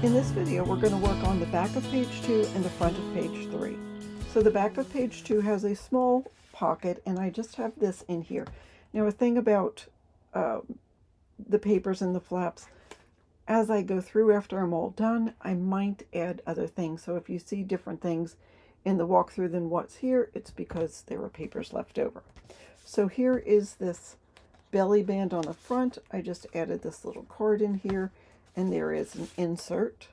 In this video, we're going to work on the back of page 2 and the front of page 3. So the back of page 2 has a small pocket, and I just have this in here. Now, a thing about the papers and the flaps, as I go through after I'm all done, I might add other things. So if you see different things in the walkthrough than what's here, it's because there were papers left over. So here is this belly band on the front. I just added this little card in here, and there is an insert.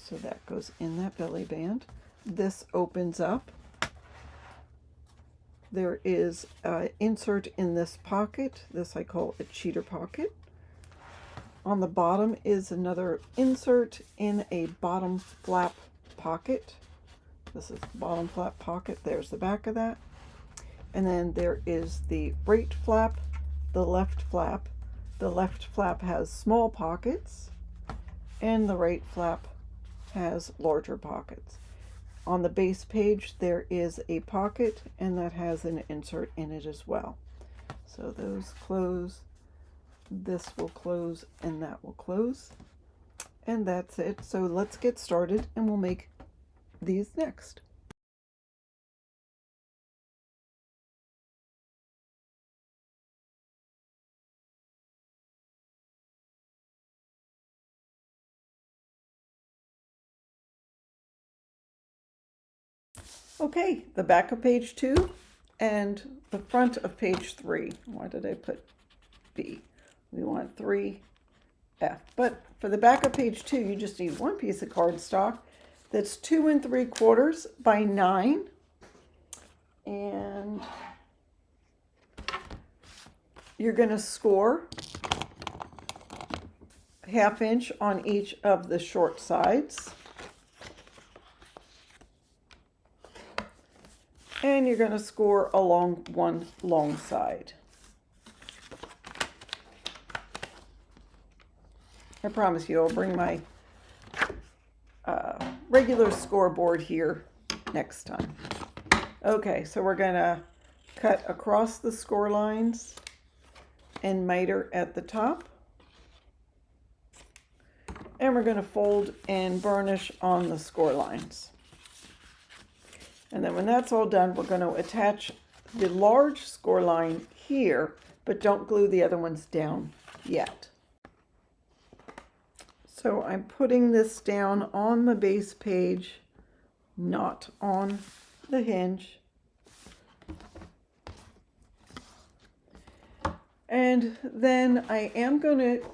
So that goes in that belly band. This opens up. There is an insert in this pocket. This I call a cheater pocket. On the bottom is another insert in a bottom flap pocket. This is the bottom flap pocket. There's the back of that. And then there is the right flap, the left flap. The left flap has small pockets, and the right flap has larger pockets. On the base page, there is a pocket, and that has an insert in it as well. So those close, this will close, and that will close. And that's it. So let's get started, and we'll make these next. Okay, the back of page 2 and the front of page 3. Why did I put B? We want 3F. But for the back of page 2, you just need one piece of cardstock that's 2 3/4 by 9. And you're going to score 1/2 inch on each of the short sides. And you're going to score along one long side. I promise you I'll bring my regular scoreboard here next time. Okay, so we're going to cut across the score lines and miter at the top. And we're going to fold and burnish on the score lines. And then when that's all done, we're going to attach the large score line here, but don't glue the other ones down yet. So I'm putting this down on the base page, not on the hinge. And then I am going to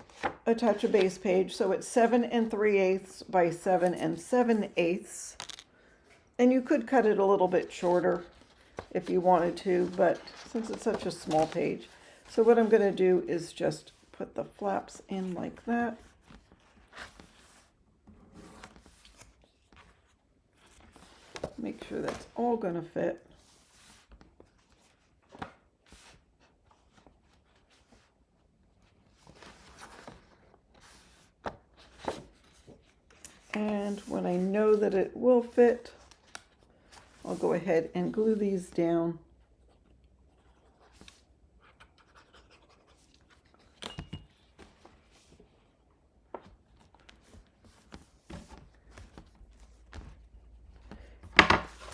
attach a base page, so it's 7 3/8 by 7 7/8. And you could cut it a little bit shorter if you wanted to, but since it's such a small page. So what I'm going to do is just put the flaps in like that. Make sure that's all going to fit. And when I know that it will fit, I'll go ahead and glue these down.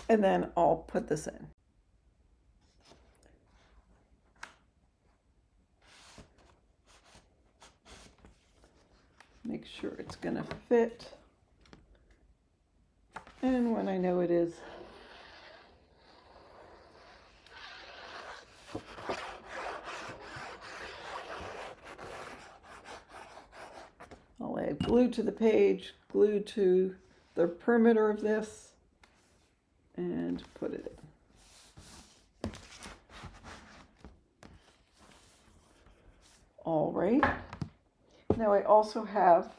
And then I'll put this in. Make sure it's going to fit. And when I know it is, I'll add glue to the page, glue to the perimeter of this, and put it in. All right. Now I also have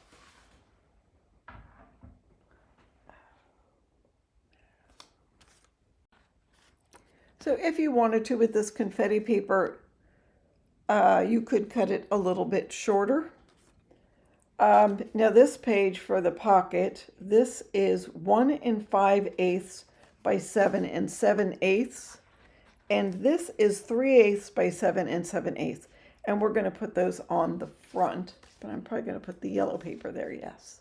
so if you wanted to with this confetti paper, you could cut it a little bit shorter. Now this page for the pocket, this is 1 5/8 by 7 7/8. And this is 3/8 by 7 7/8. And we're going to put those on the front, but I'm probably going to put the yellow paper there, yes.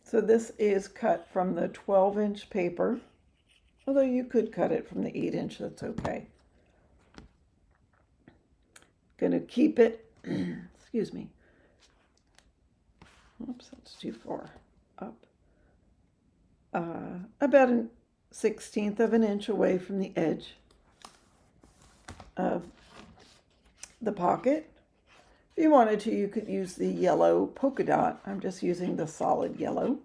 So this is cut from the 12-inch paper, although you could cut it from the 8-inch, that's okay. Going to keep it, excuse me. Oops, that's too far up. About a 1/16 of an inch away from the edge of the pocket. If you wanted to, you could use the yellow polka dot. I'm just using the solid yellow.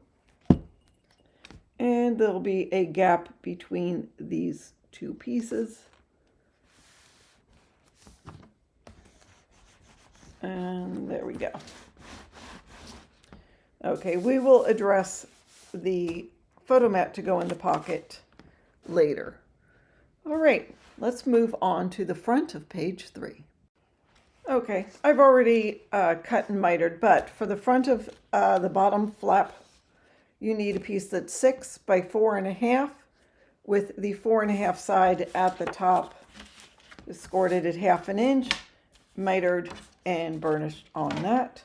And there'll be a gap between these two pieces. And there we go. Okay, we will address the photo mat to go in the pocket later. All right, let's move on to the front of page 3. Okay, I've already cut and mitered, but for the front of the bottom flap, you need a piece that's 6 by 4.5 with the 4.5 side at the top, scored it at 1/2 inch, mitered and burnished on that.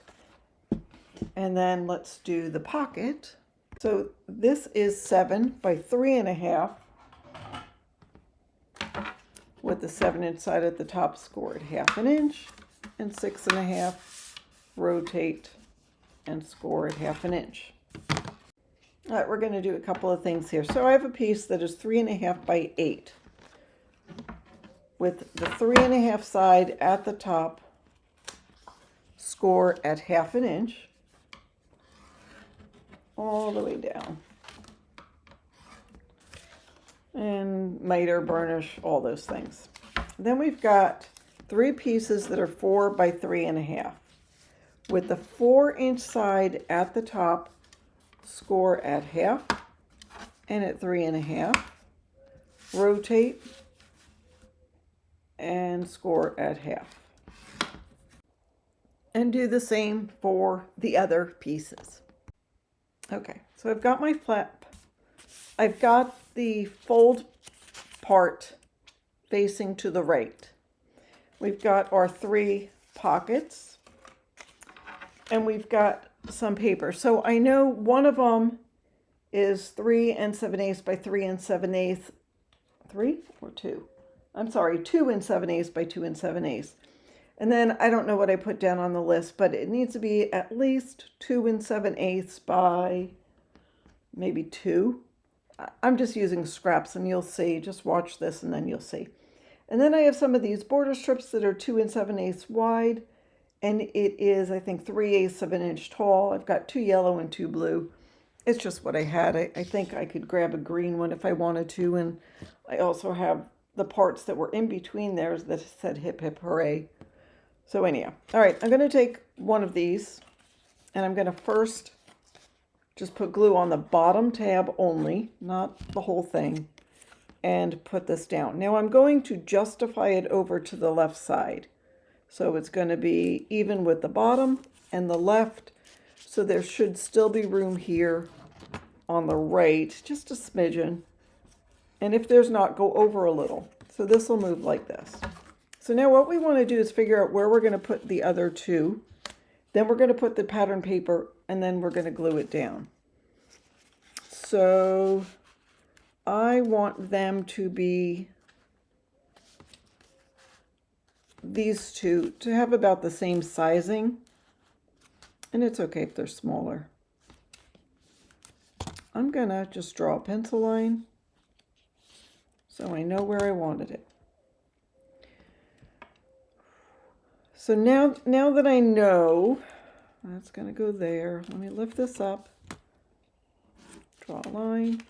And then let's do the pocket. So this is 7 by 3.5 with the 7-inch side at the top scored 1/2 inch, and 6.5 rotate and score at 1/2 inch. All right, we're going to do a couple of things here. So I have a piece that is 3.5 by 8 with the 3.5 side at the top, score at 1/2 inch all the way down, and miter, burnish, all those things. Then we've got 3 pieces that are 4 by 3.5 with the 4-inch side at the top, score at 1/2 and at 3.5, rotate and score at 1/2. And do the same for the other pieces. Okay, so I've got my flap. I've got the fold part facing to the right. We've got our 3 pockets, and we've got some paper. So I know one of them is 3 7/8 by 3 7/8. 3 or 2? I'm sorry, 2 7/8 by 2 7/8. And then I don't know what I put down on the list, but it needs to be at least 2 7/8 by maybe 2. I'm just using scraps, and you'll see. Just watch this and then you'll see. And then I have some of these border strips that are 2 7/8 wide, and it is, I think, 3/8 of an inch tall. I've got 2 yellow and 2 blue. It's just what I had. I think I could grab a green one if I wanted to, and I also have the parts that were in between there that said Hip Hip Hooray. So anyhow, all right, I'm going to take one of these, and I'm going to first just put glue on the bottom tab only, not the whole thing, and put this down. Now I'm going to justify it over to the left side. So it's going to be even with the bottom and the left. So there should still be room here on the right, just a smidgen. And if there's not, go over a little. So this will move like this. So now what we want to do is figure out where we're going to put the other 2. Then we're going to put the pattern paper, and then we're going to glue it down. So I want them to be these 2 to have about the same sizing, and it's okay if they're smaller. I'm gonna just draw a pencil line so I know where I wanted it. So now that I know, that's gonna go there. Let me lift this up, draw a line.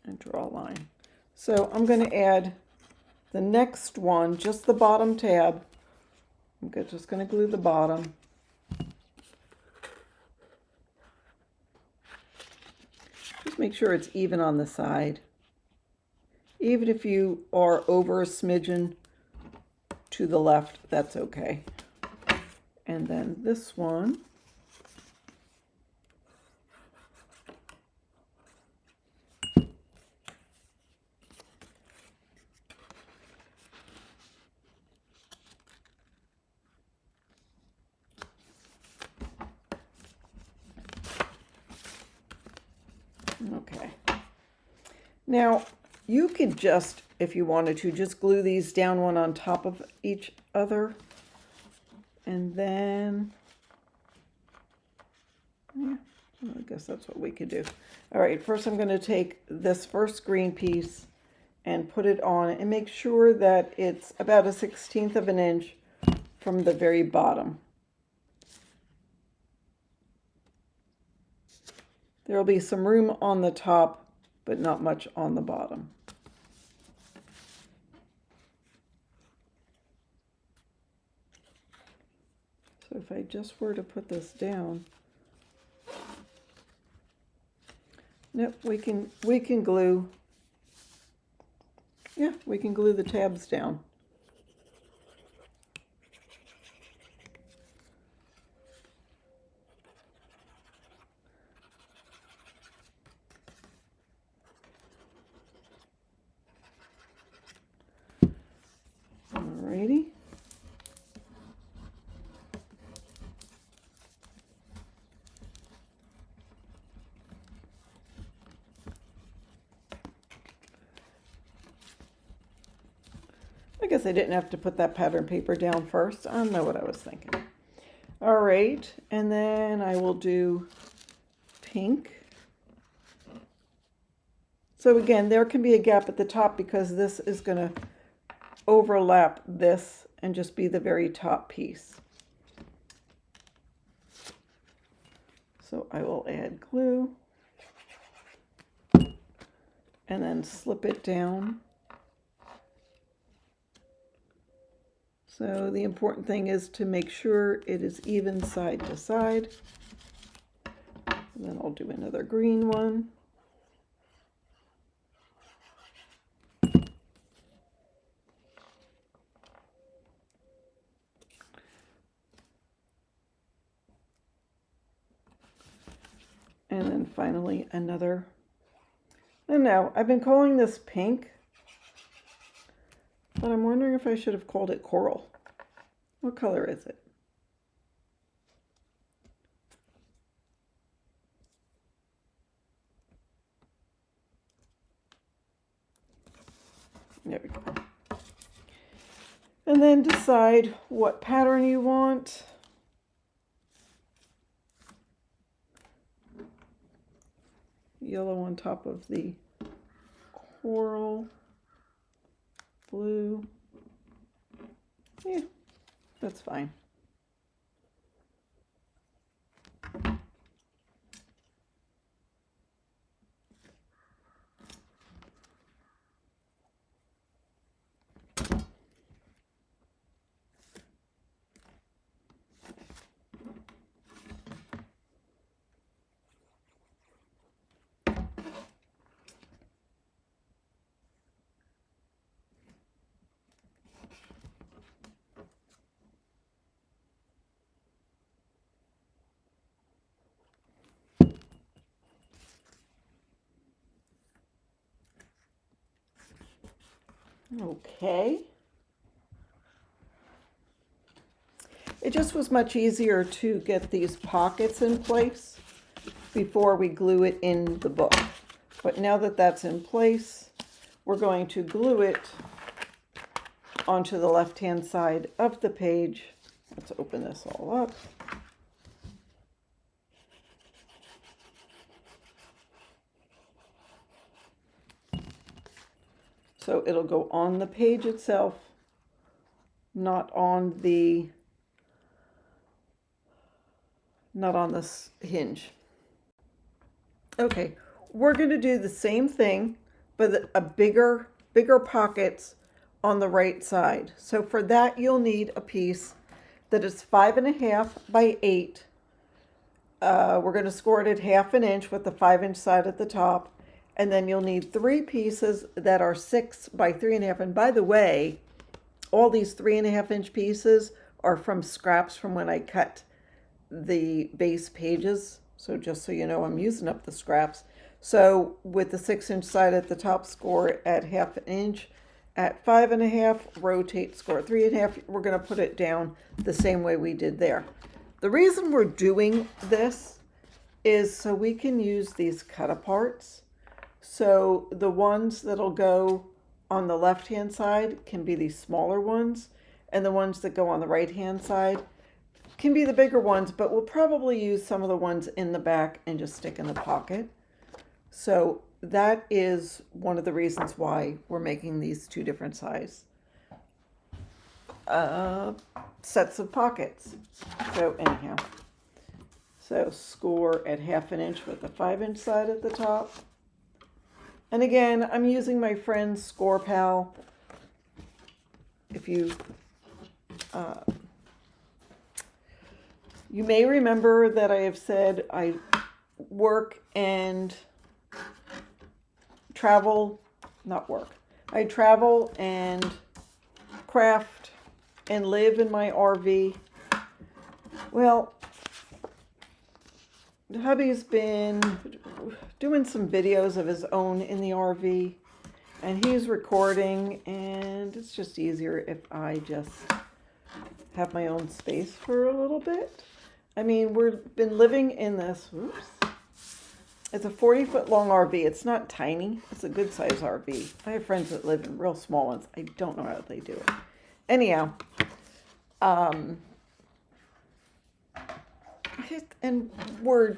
And draw a line. So I'm going to add the next one, just the bottom tab. I'm just going to glue the bottom. Just make sure it's even on the side. Even if you are over a smidgen to the left, that's okay. And then this one, Okay. Now, you could just, if you wanted to, just glue these down one on top of each other. And then, yeah, I guess that's what we could do. All right, first I'm going to take this first green piece and put it on and make sure that it's about 1/16 of an inch from the very bottom. There will be some room on the top, but not much on the bottom. So if I just were to put this down, nope, we can glue. Yeah, we can glue the tabs down. Alrighty. I guess I didn't have to put that pattern paper down first. I don't know what I was thinking. All right, and then I will do pink. So again, there can be a gap at the top because this is going to overlap this and just be the very top piece. So I will add glue and then slip it down. So the important thing is to make sure it is even side to side. And then I'll do another green one. And then finally another. And now I've been calling this pink, but I'm wondering if I should have called it coral. What color is it? There we go. And then decide what pattern you want. Yellow on top of the coral, blue. Yeah, that's fine. Okay. It just was much easier to get these pockets in place before we glue it in the book. But now that that's in place, we're going to glue it onto the left-hand side of the page. Let's open this all up. So it'll go on the page itself, not on this hinge. Okay, we're going to do the same thing, but a bigger pockets on the right side. So for that, you'll need a piece that is 5.5 by 8. We're going to score it at 1/2 inch with the 5-inch side at the top. And then you'll need 3 pieces that are 6 by 3.5. And by the way, all these 3.5-inch pieces are from scraps from when I cut the base pages. So just so you know, I'm using up the scraps. So with the 6-inch side at the top, score at 1/2 inch. At 5.5, rotate, score at 3.5. We're going to put it down the same way we did there. The reason we're doing this is so we can use these cut aparts. So the ones that'll go on the left hand side can be these smaller ones, and the ones that go on the right hand side can be the bigger ones, but we'll probably use some of the ones in the back and just stick in the pocket. So that is one of the reasons why we're making these two different size sets of pockets. So anyhow, so score at 1/2 inch with the 5-inch side at the top. And again, I'm using my friend's Score Pal. If you you may remember that I have said I work and travel, not work. I travel and craft and live in my RV. Well, hubby's been doing some videos of his own in the RV, and he's recording, and it's just easier if I just have my own space for a little bit. I mean, we've been living in this, it's a 40-foot long RV. It's not tiny. It's a good size RV. I have friends that live in real small ones. I don't know how they do it. Anyhow, and we're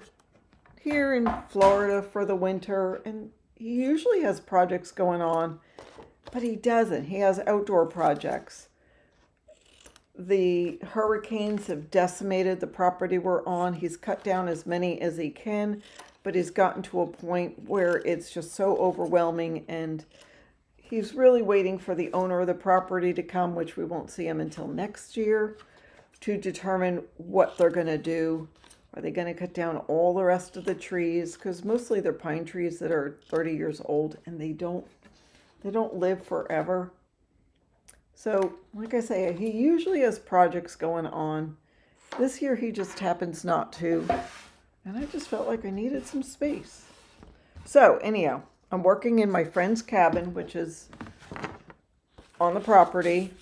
here in Florida for the winter, and he usually has projects going on, but he doesn't. He has outdoor projects. The hurricanes have decimated the property we're on. He's cut down as many as he can, but he's gotten to a point where it's just so overwhelming, and he's really waiting for the owner of the property to come, which we won't see him until next year, to determine what they're going to do. Are they going to cut down all the rest of the trees? Because mostly they're pine trees that are 30 years old, and they don't live forever. So, like I say, he usually has projects going on. This year he just happens not to. And I just felt like I needed some space. So, anyhow, I'm working in my friend's cabin, which is on the property.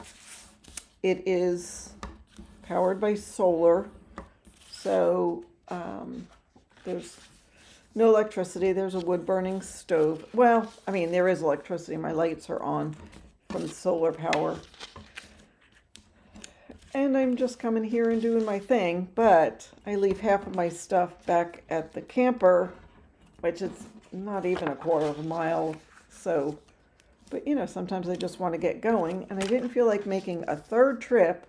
It is powered by solar. So, there's no electricity. There's a wood-burning stove. Well, I mean, there is electricity. My lights are on from solar power. And I'm just coming here and doing my thing, but I leave half of my stuff back at the camper, which is not even a 1/4 mile. So, but you know, sometimes I just want to get going, and I didn't feel like making a third trip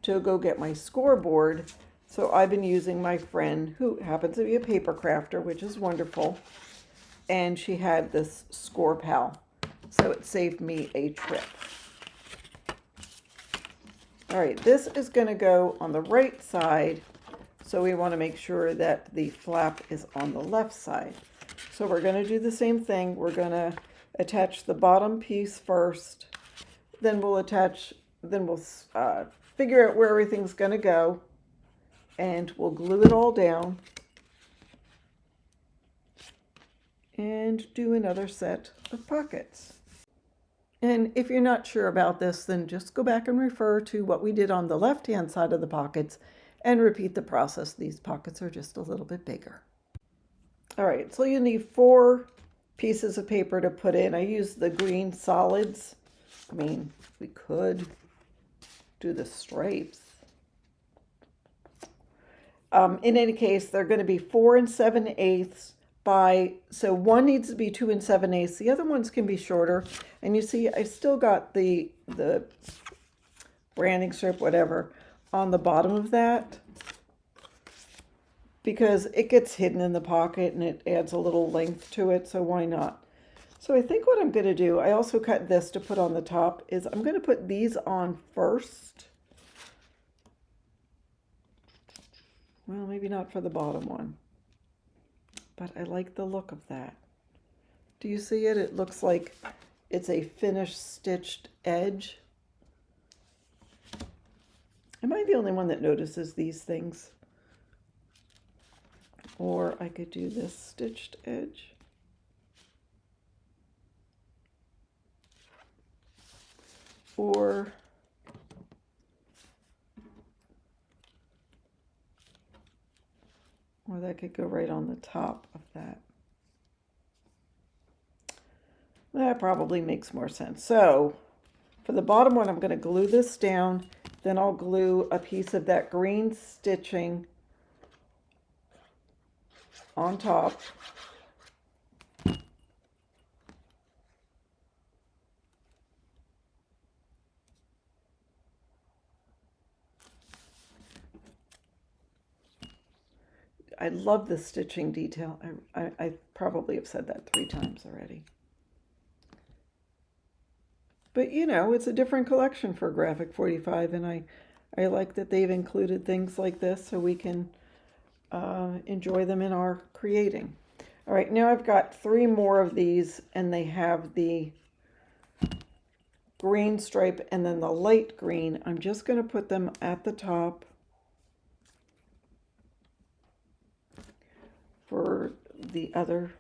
to go get my scoreboard. So I've been using my friend, who happens to be a paper crafter, which is wonderful, and she had this Score Pal. So it saved me a trip. All right, this is going to go on the right side, so we want to make sure that the flap is on the left side. So we're going to do the same thing. We're going to attach the bottom piece first, then we'll figure out where everything's going to go, and we'll glue it all down and do another set of pockets. And if you're not sure about this, then just go back and refer to what we did on the left-hand side of the pockets and repeat the process. These pockets are just a little bit bigger. All right, so you need 4 pieces of paper to put in. I use the green solids. I mean, we could do the stripes. In any case, they're going to be 4 7/8 so one needs to be 2 7/8. The other ones can be shorter. And you see, I still got the branding strip, whatever, on the bottom of that, because it gets hidden in the pocket and it adds a little length to it. So why not? So I think what I'm going to do, I also cut this to put on the top, is I'm going to put these on first. Well, maybe not for the bottom one, but I like the look of that. Do you see it? It looks like it's a finished stitched edge. Am I the only one that notices these things? Or I could do this stitched edge. Or could go right on the top of that. That probably makes more sense. So for the bottom one, I'm going to glue this down. Then I'll glue a piece of that green stitching on top. I love the stitching detail. I probably have said that 3 times already. But you know, it's a different collection for Graphic 45, and I like that they've included things like this so we can enjoy them in our creating. All right, now I've got 3 more of these, and they have the green stripe and then the light green. I'm just going to put them at the top for the other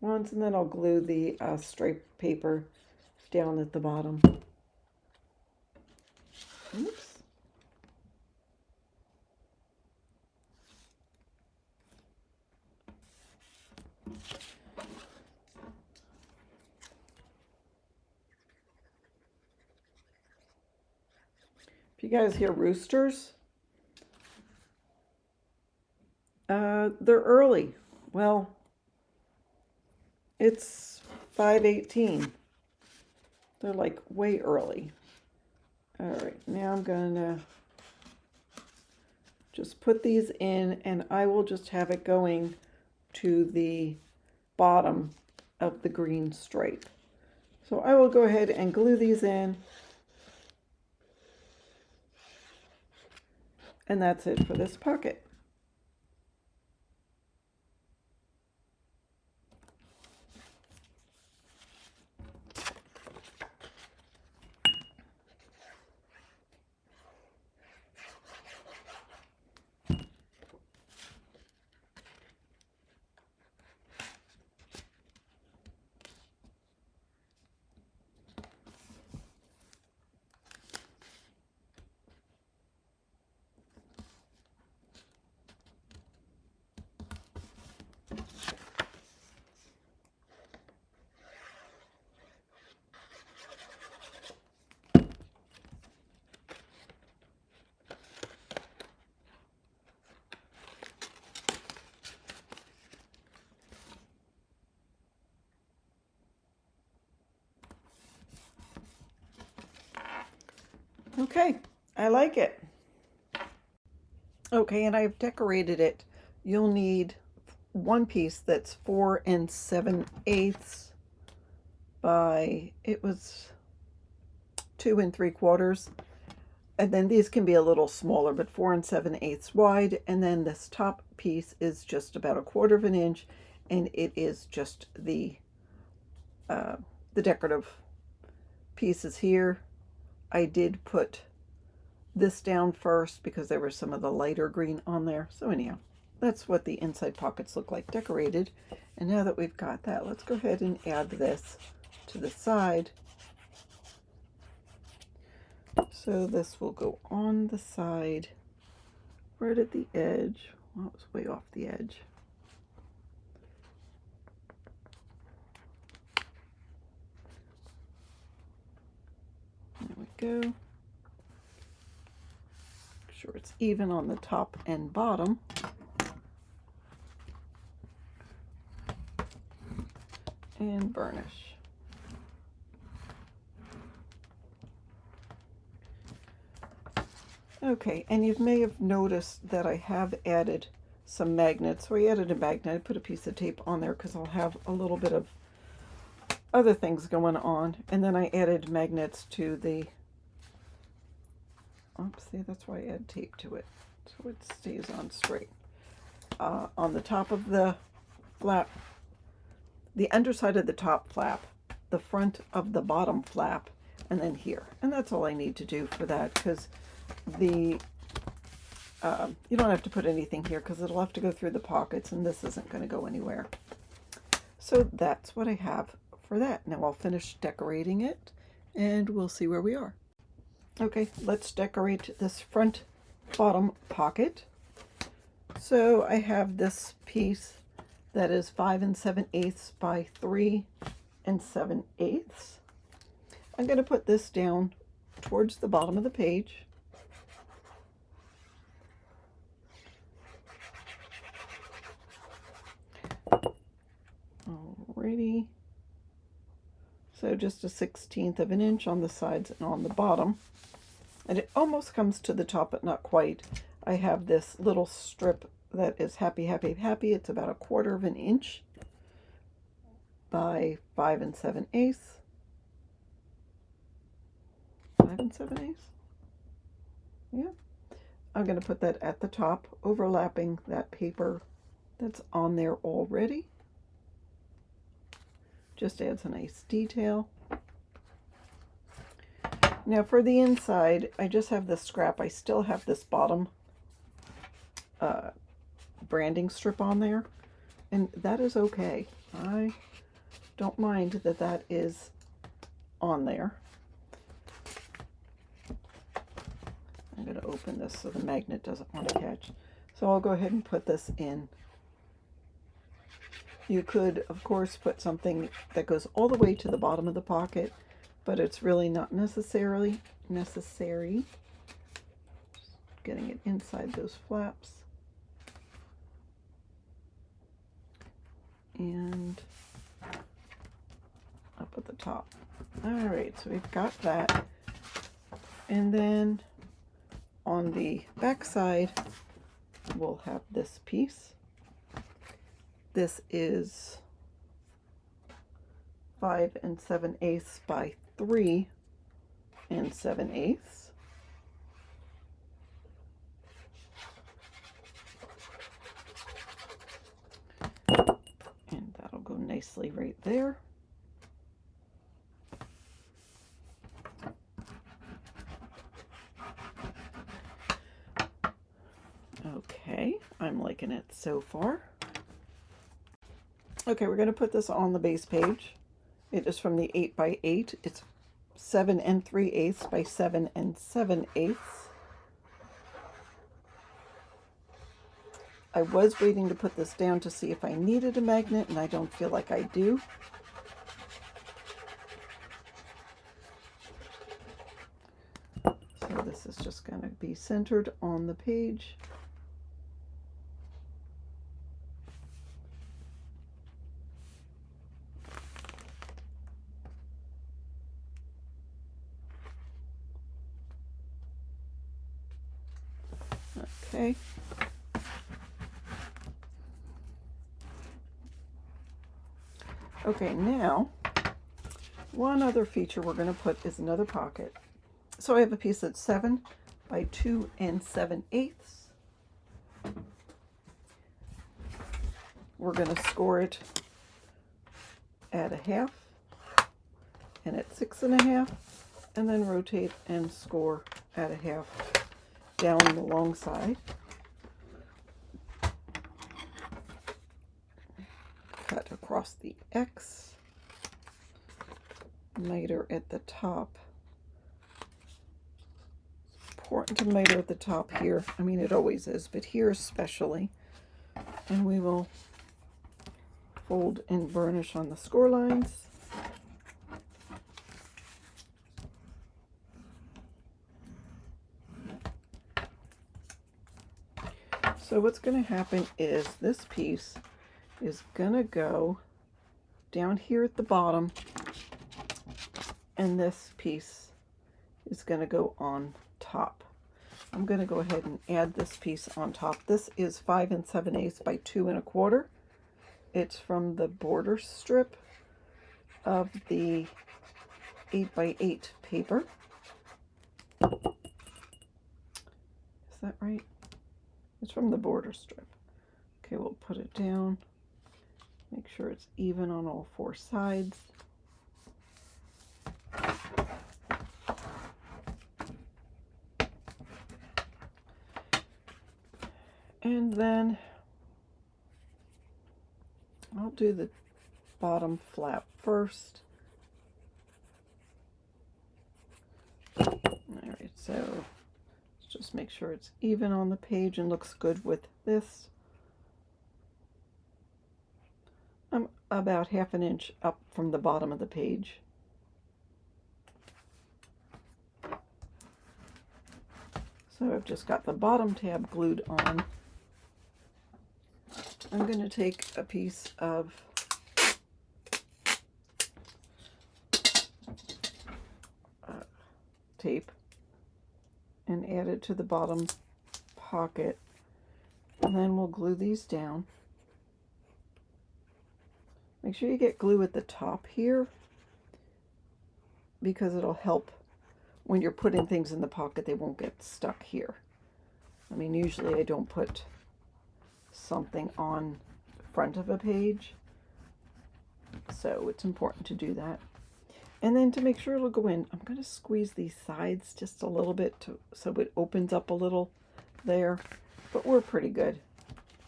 ones, and then I'll glue the stripe paper down at the bottom. Oops. If you guys hear roosters, they're early. Well, it's 5:18. They're like way early. All right, now I'm gonna just put these in, and I will just have it going to the bottom of the green stripe. So I will go ahead and glue these in. And that's it for this pocket. Okay, I like it. Okay, and I've decorated it. You'll need one piece that's 4 7/8 by, it was 2 3/4. And then these can be a little smaller, but 4 7/8 wide. And then this top piece is just about 1/4 inch, and it is just the decorative pieces here. I did put this down first because there was some of the lighter green on there. So anyhow, that's what the inside pockets look like decorated. And now that we've got that, let's go ahead and add this to the side. So this will go on the side, right at the edge. Well, it was way off the edge. There we go. Make sure it's even on the top and bottom. And burnish. Okay, and you may have noticed that I have added some magnets. So I added a magnet. I put a piece of tape on there because I'll have a little bit of other things going on. And then I added magnets to the, oops, see, that's why I add tape to it, so it stays on straight. On the top of the flap, the underside of the top flap, the front of the bottom flap, and then here. And that's all I need to do for that, because the you don't have to put anything here because it'll have to go through the pockets, and this isn't going to go anywhere. So that's what I have for that. Now I'll finish decorating it, and we'll see where we are. Okay, let's decorate this front bottom pocket. So I have this piece that is 5 7/8 by 3 7/8. I'm going to put this down towards the bottom of the page. Alrighty. So just a 1/16 of an inch on the sides and on the bottom. And it almost comes to the top, but not quite. I have this little strip that is happy, happy, happy. It's about 1/4 of an inch by 5 7/8. 5 7/8? Yeah. I'm going to put that at the top, overlapping that paper that's on there already. Just adds a nice detail. Now for the inside, I just have this scrap. I still have this bottom branding strip on there, and that is okay. I don't mind that that is on there. I'm going to open this so the magnet doesn't want to catch. So I'll go ahead and put this in. You could, of course, put something that goes all the way to the bottom of the pocket, but it's really not necessary. Just getting it inside those flaps. And up at the top. All right, so we've got that. And then on the back side, we'll have this piece. This is 5 7/8 by 3 7/8. And that'll go nicely right there. Okay, I'm liking it so far. Okay, we're going to put this on the base page. It is from the 8 by 8. It's 7 3/8 by 7 7/8. I was waiting to put this down to see if I needed a magnet, and I don't feel like I do. So this is just going to be centered on the page. Okay. Okay, now, one other feature we're going to put is another pocket. So I have a piece that's 7 by 2 7/8. We're going to score it at 1/2 and at 6 1/2, and then rotate and score at 1/2 down the long side. Cut across the X, miter at the top. Important to miter at the top here. I mean, it always is, but here especially. And we will fold and burnish on the score lines. So what's going to happen is this piece is going to go down here at the bottom, and this piece is going to go on top. I'm going to go ahead and add this piece on top. This is 5 7/8 by 2 1/4. It's from the border strip of the 8 by 8 paper. Is that right? It's from the border strip. Okay, we'll put it down. Make sure it's even on all 4 sides. And then I'll do the bottom flap first. All right, so Just make sure it's even on the page and looks good with this. I'm about 1/2 inch up from the bottom of the page. So I've just got the bottom tab glued on. I'm going to take a piece of tape and add it to the bottom pocket, and then we'll glue these down. Make sure you get glue at the top here, because it'll help when you're putting things in the pocket. They won't get stuck here. I mean, usually I don't put something on the front of a page, so it's important to do that. And then to make sure it'll go in, I'm going to squeeze these sides just a little bit so it opens up a little there, but we're pretty good.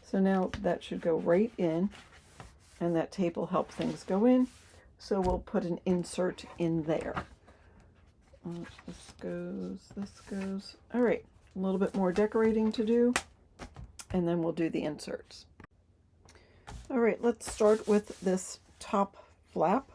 So now that should go right in, and that tape will help things go in. So we'll put an insert in there. This goes. All right, a little bit more decorating to do, and then we'll do the inserts. All right, let's start with this top flap.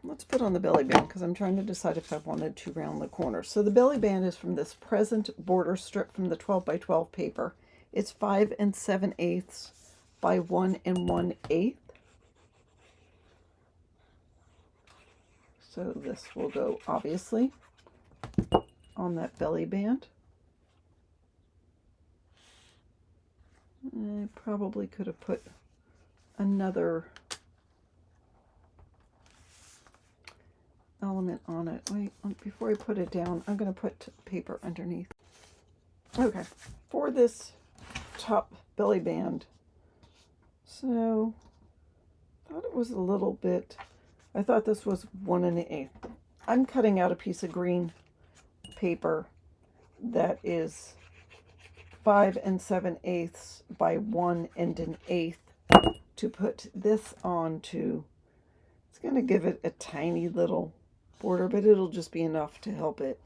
Let's put on the belly band because I'm trying to decide if I wanted to round the corners. So the belly band is from this present border strip from the 12 by 12 paper. It's 5 7/8 by 1 1/8. So this will go obviously on that belly band. I probably could have put another element on it. Wait, before I put it down, I'm going to put paper underneath. Okay, for this top belly band, so I thought it was a little bit, I thought this was 1 1/8. I'm cutting out a piece of green paper that is 5 7/8 by 1 1/8 to put this onto. It's going to give it a tiny little border, but it'll just be enough to help it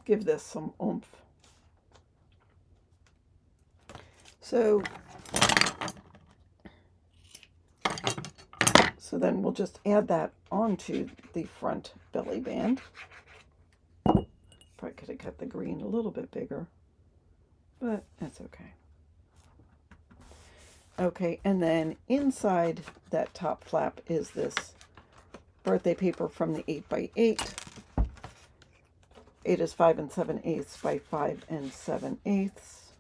give this some oomph. So then we'll just add that onto the front belly band. Probably could have cut the green a little bit bigger, but that's okay. Okay, and then inside that top flap is this birthday paper from the 8 by 8. It is 5 7/8 by 5 7/8.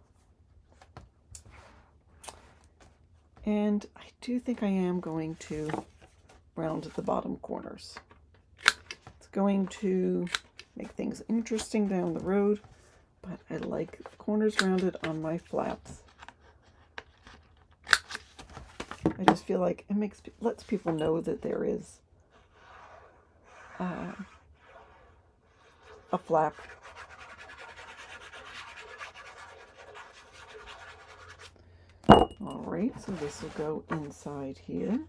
And I do think I am going to round the bottom corners. It's going to make things interesting down the road, but I like the corners rounded on my flaps. I just feel like it lets people know that there is a flap. All right, so this will go inside here.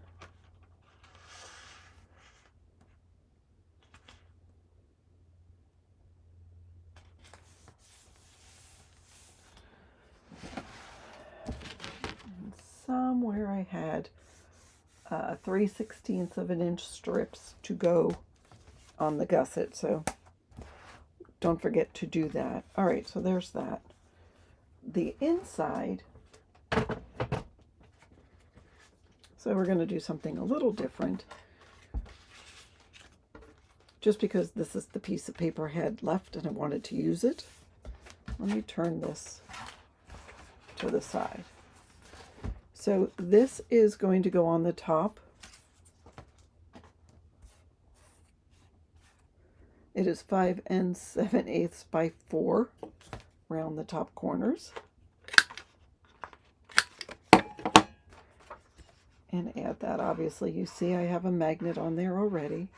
And somewhere I had 3/16 of an inch strips to go on the gusset, so don't forget to do that. All right, so there's that. The inside, so we're going to do something a little different, just because this is the piece of paper I had left and I wanted to use it. Let me turn this to the side. So this is going to go on the top. It is 5 7/8 by 4 around the top corners. And add that. Obviously, you see I have a magnet on there already.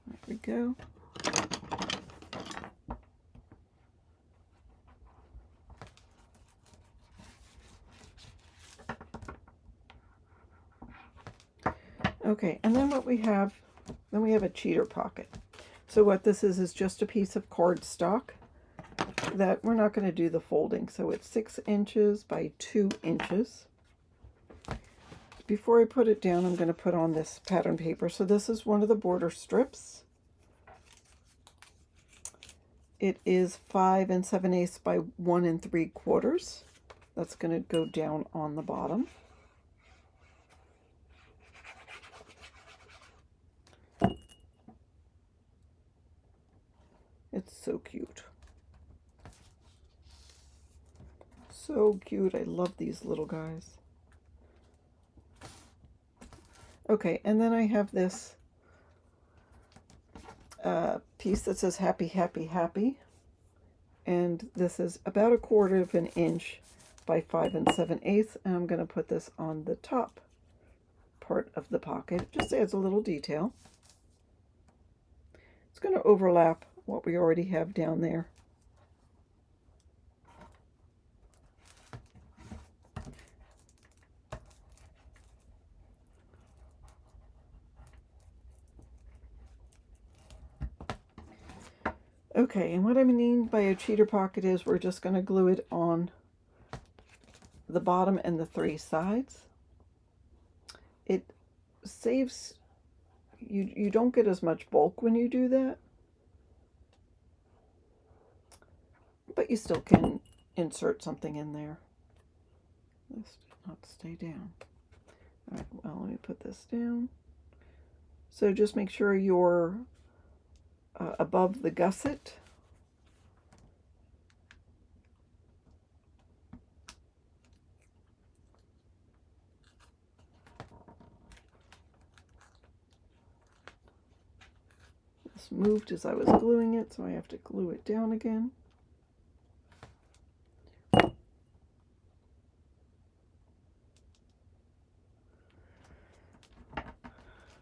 There we go. Okay, and then we have a cheater pocket. So what this is just a piece of cardstock that we're not going to do the folding. So it's 6 inches by 2 inches. Before I put it down, I'm going to put on this pattern paper. So this is one of the border strips. It is 5 7/8 by 1 3/4. That's going to go down on the bottom. It's so cute. So cute. I love these little guys. Okay, and then I have this piece that says happy, happy, happy. And this is about 1/4 of an inch by 5 7/8. And I'm going to put this on the top part of the pocket. It just adds a little detail. It's going to overlap what we already have down there. Okay, and what I mean by a cheater pocket is we're just going to glue it on the bottom and the 3 sides. It saves, you don't get as much bulk when you do that, but you still can insert something in there. This did not stay down. All right, well, let me put this down. So just make sure you're above the gusset. This moved as I was gluing it, so I have to glue it down again.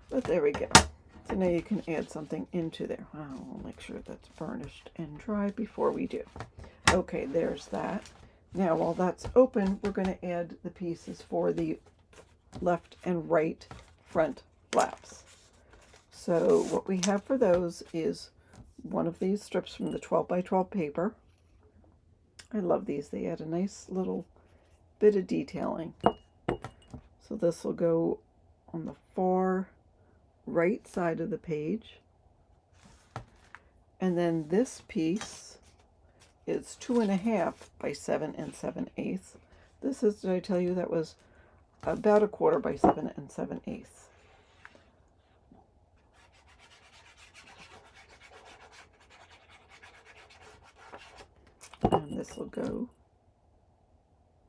But there we go. So now you can add something into there. I'll make sure that's burnished and dry before we do. Okay, there's that. Now, while that's open, we're going to add the pieces for the left and right front flaps. So what we have for those is one of these strips from the 12 by 12 paper. I love these. They add a nice little bit of detailing. So this will go on the far right side of the page. And then this piece is 2.5 by 7 7/8. This is, did I tell you that was about 1/4 by 7 7/8. And this will go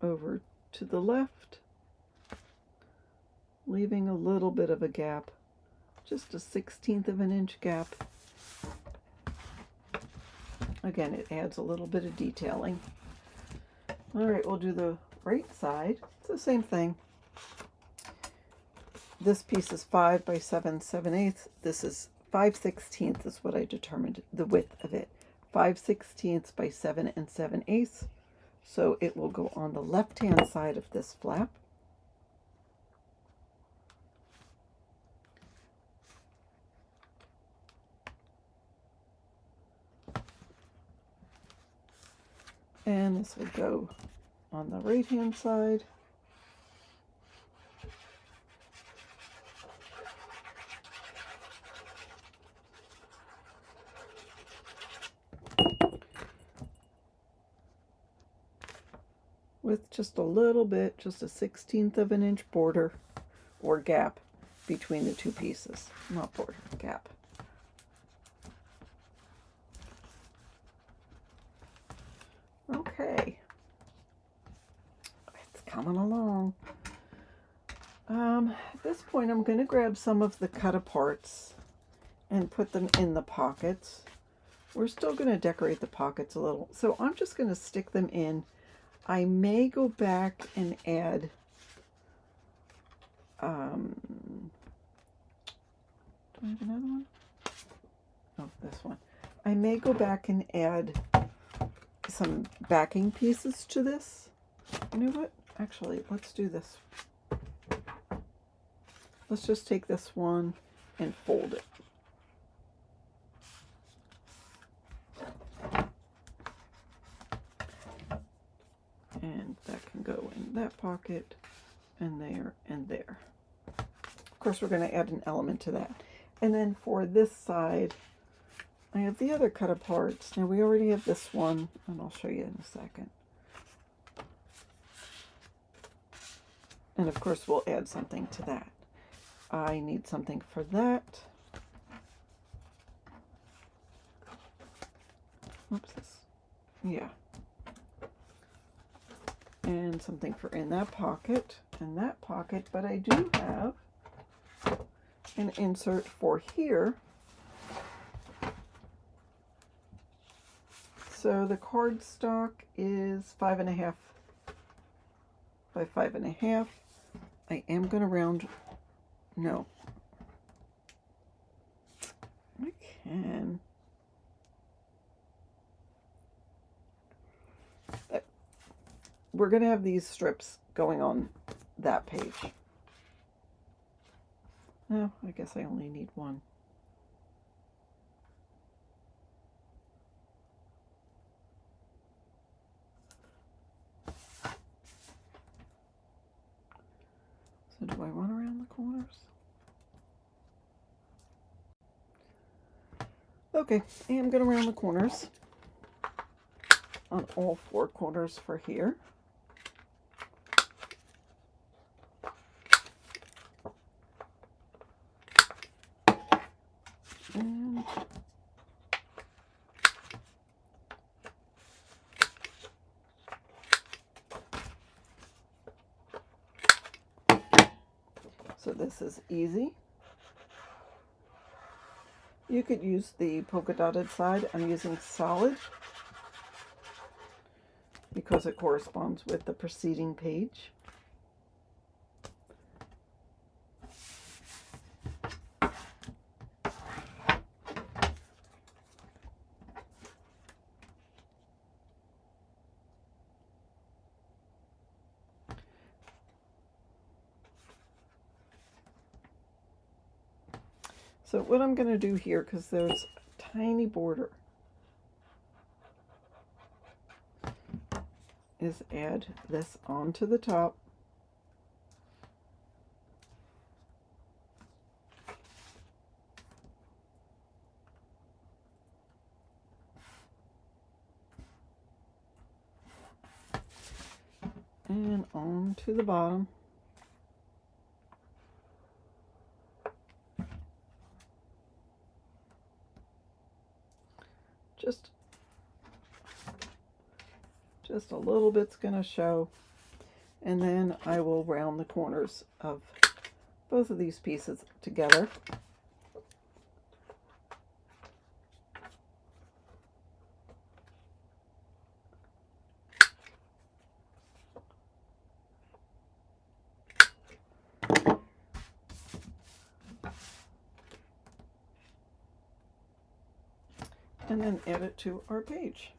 over to the left, leaving a little bit of a gap, just a 1/16 of an inch gap. Again, it adds a little bit of detailing. All right, we'll do the right side. It's the same thing. This piece is 5 by 7 7/8. This is 5/16 is what I determined the width of it. 5/16 by 7 7/8. So it will go on the left-hand side of this flap. And this will go on the right-hand side. With just a little bit, just a 1/16 of an inch border or gap between the two pieces. Not border, gap. Okay. It's coming along. At this point, I'm going to grab some of the cut aparts and put them in the pockets. We're still going to decorate the pockets a little. So I'm just going to stick them in. I may go back and add do I have another one? Oh, this one. I may go back and add some backing pieces to this. You know what? Actually, let's do this. let's just take this one and fold it. And that can go in that pocket, and there, and there. Of course, we're going to add an element to that. And then for this side, I have the other cut aparts. Now we already have this one, and I'll show you in a second. And of course, we'll add something to that. I need something for that. Oops, yeah. And something for in that pocket and that pocket, but I do have an insert for here. So the cardstock is 5.5 by 5.5. I am going to round, no, I can. We're going to have these strips going on that page. No, I guess I only need one. So do I want to round the corners? Okay, I am going to round the corners on all 4 corners for here. And so this is easy. You could use the polka dotted side. I'm using solid because it corresponds with the preceding page. So what I'm going to do here, because there's a tiny border, is add this onto the top. And onto the bottom. Just a little bit's going to show, and then I will round the corners of both of these pieces together. And then add it to our page.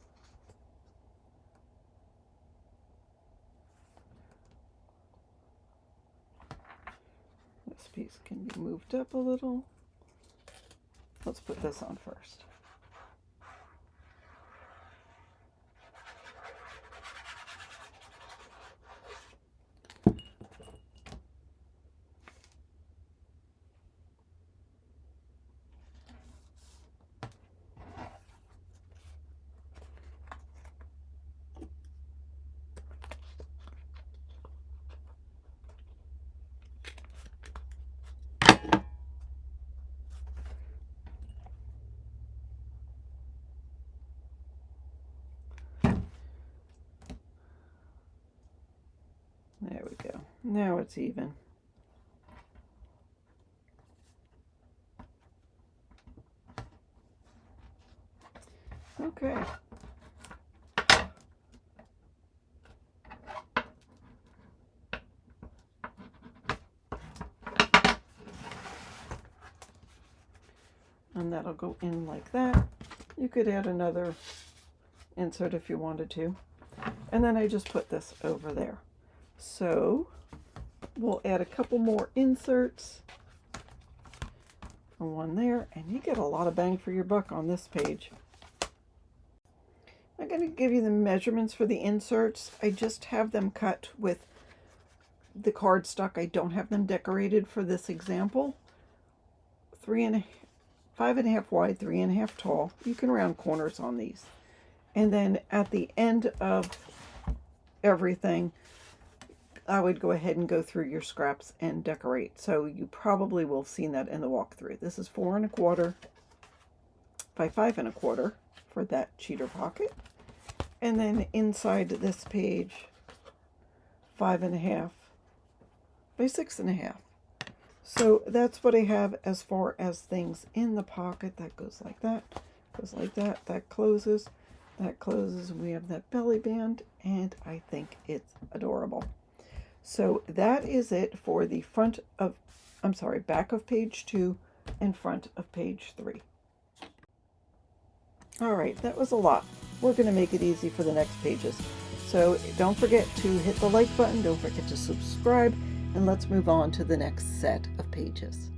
This piece can be moved up a little. Let's put this on first. There we go. Now it's even. Okay. And that'll go in like that. You could add another insert if you wanted to. And then I just put this over there. So we'll add a couple more inserts and one there, and you get a lot of bang for your buck on this page. I'm going to give you the measurements for the inserts. I just have them cut with the cardstock. I don't have them decorated for this example. 5.5 wide, 3.5 tall. You can round corners on these. And then at the end of everything, I would go ahead and go through your scraps and decorate. So you probably will have seen that in the walkthrough. This is 4.25 by 5.25 for that cheater pocket. And then inside this page, 5.5 by 6.5. So that's what I have as far as things in the pocket. That goes like that, goes like that, that closes, we have that belly band, and I think it's adorable. So that is it for the back of page 2 and front of page 3. All right, that was a lot. We're going to make it easy for the next pages. So don't forget to hit the like button, don't forget to subscribe, and let's move on to the next set of pages.